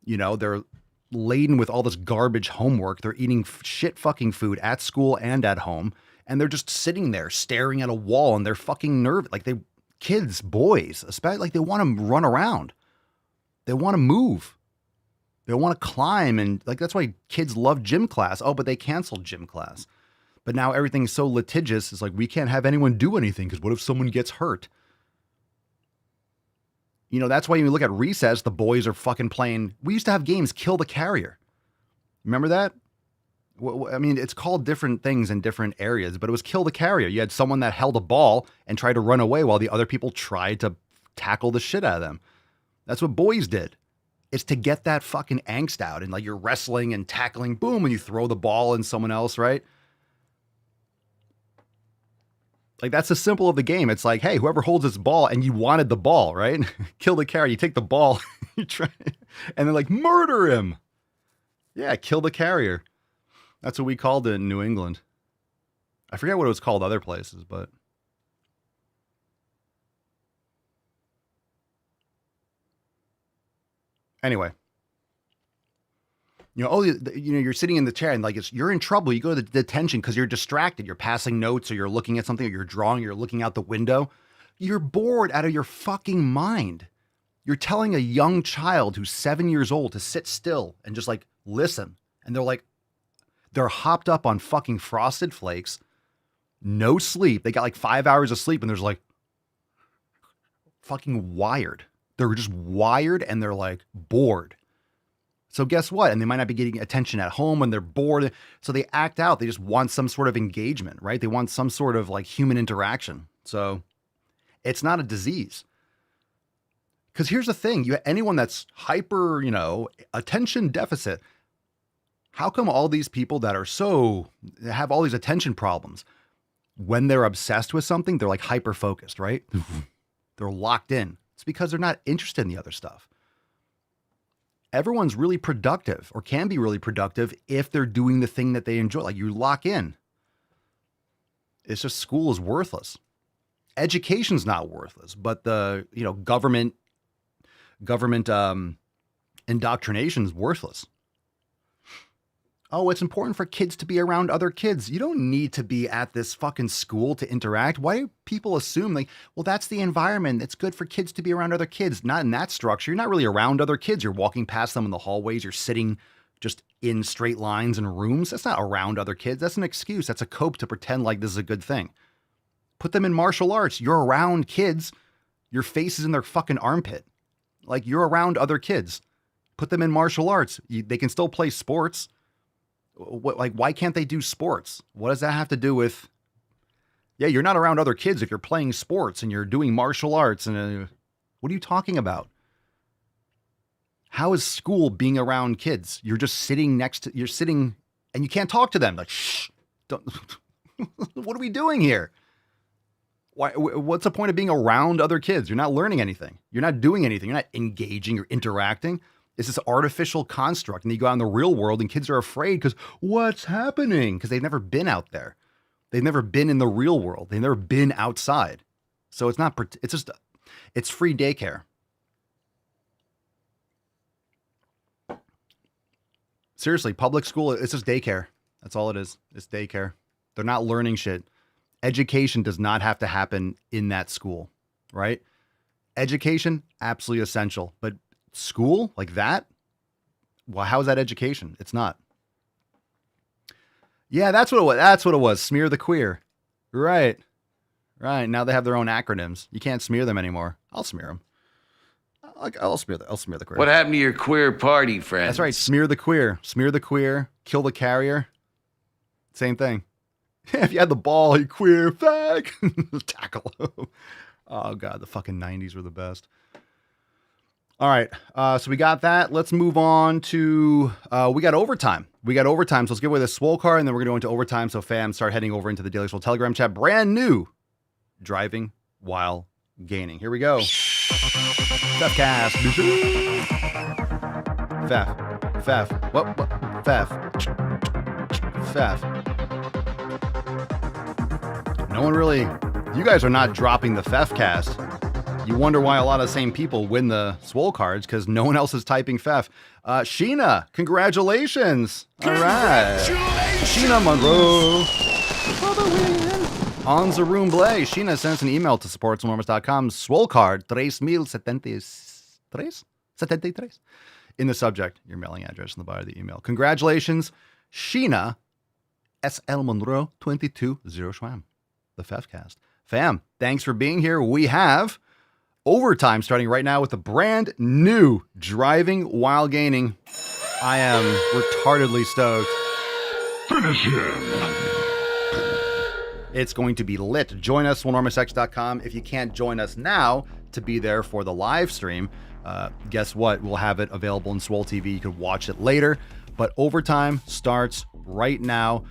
You know, they're laden with all this garbage homework. They're eating shit fucking food at school and at home. And they're just sitting there staring at a wall and they're fucking nervous. Like boys, especially, like they want to run around. They want to move. They want to climb. And like, that's why kids love gym class. Oh, but they canceled gym class But now everything's so litigious. It's like, we can't have anyone do anything because what if someone gets hurt? You know, that's why when you look at recess, the boys are fucking playing. We used to have games, Kill the Carrier. Remember that? I mean, it's called different things in different areas, but it was Kill the Carrier. You had someone that held a ball and tried to run away while the other people tried to tackle the shit out of them. That's what boys did. It's to get that fucking angst out. And like you're wrestling and tackling, boom, and you throw the ball in someone else, right? Like, that's the simple of the game. It's like, hey, whoever holds this ball, and you wanted the ball, right? Kill the carrier. You take the ball, you try, and then like murder him. Yeah, kill the carrier. That's what we called it in New England. I forget what it was called other places, but anyway. You know, oh, you know, you're sitting in the chair and like you're in trouble. You go to the detention because you're distracted. You're passing notes or you're looking at something or you're drawing, you're looking out the window. You're bored out of your fucking mind. You're telling a young child who's 7 years old to sit still and just like listen. And they're hopped up on fucking Frosted Flakes, no sleep. They got like 5 hours of sleep and there's like fucking wired. They're just wired and they're like bored. So guess what? And they might not be getting attention at home when they're bored. So they act out. They just want some sort of engagement, right? They want some sort of like human interaction. So it's not a disease. Because here's the thing. Anyone that's hyper, you know, attention deficit, how come all these people that are have all these attention problems, when they're obsessed with something, they're like hyper focused, right? They're locked in. It's because they're not interested in the other stuff. Everyone's really productive or can be really productive if they're doing the thing that they enjoy. Like you lock in. It's just school is worthless. Education's not worthless, but the, you know, government indoctrination is worthless. Oh, it's important for kids to be around other kids. You don't need to be at this fucking school to interact. Why do people assume like, well, that's the environment. It's good for kids to be around other kids. Not in that structure. You're not really around other kids. You're walking past them in the hallways. You're sitting just in straight lines and rooms. That's not around other kids. That's an excuse. That's a cope to pretend like this is a good thing. Put them in martial arts. You're around kids. Your face is in their fucking armpit. Like you're around other kids. Put them in martial arts. They can still play sports. Like, why can't they do sports? What does that have to do with? Yeah, you're not around other kids if you're playing sports and you're doing martial arts. And what are you talking about? How is school being around kids? You're just sitting you're sitting and you can't talk to them. Like, shh, don't. What are we doing here? What's the point of being around other kids? You're not learning anything. You're not doing anything. You're not engaging. You're interacting. It's this artificial construct. And you go out in the real world and kids are afraid because what's happening? Because they've never been out there. They've never been in the real world. They've never been outside. So it's free daycare. Seriously, public school, it's just daycare. That's all it is. It's daycare. They're not learning shit. Education does not have to happen in that school, right? Education, absolutely essential. But school like that? Well, how is that education? It's not. Yeah, that's what it was. That's what it was. Smear the queer. Right. Right. Now they have their own acronyms. You can't smear them anymore. I'll smear them. I'll smear the queer. What happened to your queer party, friends? That's right. Smear the queer. Smear the queer. Kill the carrier. Same thing. If you had the ball, you queer fag. Tackle him. Oh, God. The fucking 90s were the best. All right, so we got that. Let's move on to, we got overtime. So let's get away with a swole car, and then we're going to go into overtime. So fam, start heading over into the Daily Swole Telegram chat. Brand new, driving while gaining. Here we go. Fefcast. Fef. What? Fef. No one really, you guys are not dropping the Fefcast. You wonder why a lot of the same people win the swole cards because no one else is typing Fef. Sheena, congratulations. All right. Sheena Monroe. On the room Blay. Sheena sends an email to support.com. Swole card 3073. In the subject, your mailing address in the body of the email. Congratulations, Sheena. SL Monroe 22 Zero Schwam, the Fefcast. Fam, thanks for being here. We have overtime starting right now with the brand new Driving While Gaining. I am retardedly stoked. Finish him. It's going to be lit. Join us, swolenormousx.com. If you can't join us now to be there for the live stream, guess what? We'll have it available in Swole TV. You can watch it later. But overtime starts right now.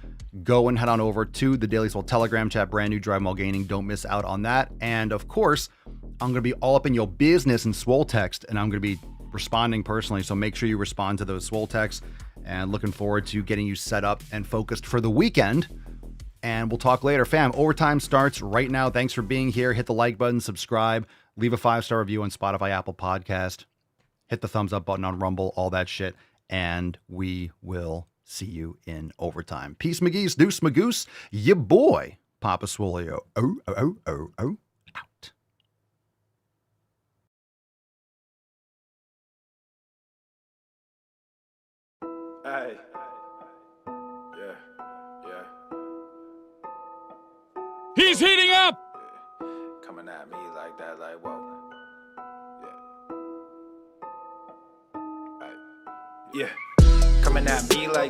Go and head on over to the Daily Swole Telegram chat. Brand new Driving While Gaining. Don't miss out on that. And of course, I'm going to be all up in your business in Swole text, and I'm going to be responding personally. So make sure you respond to those Swole texts. And looking forward to getting you set up and focused for the weekend. And we'll talk later. Fam, overtime starts right now. Thanks for being here. Hit the like button, subscribe, leave a 5-star review on Spotify, Apple Podcast, hit the thumbs up button on Rumble, all that shit. And we will see you in overtime. Peace, McGee's, deuce, magoose, ya boy, Papa Swolio. Out. Hey. Yeah. He's heating up! Coming at me like that, like, whoa. Yeah. Coming at me like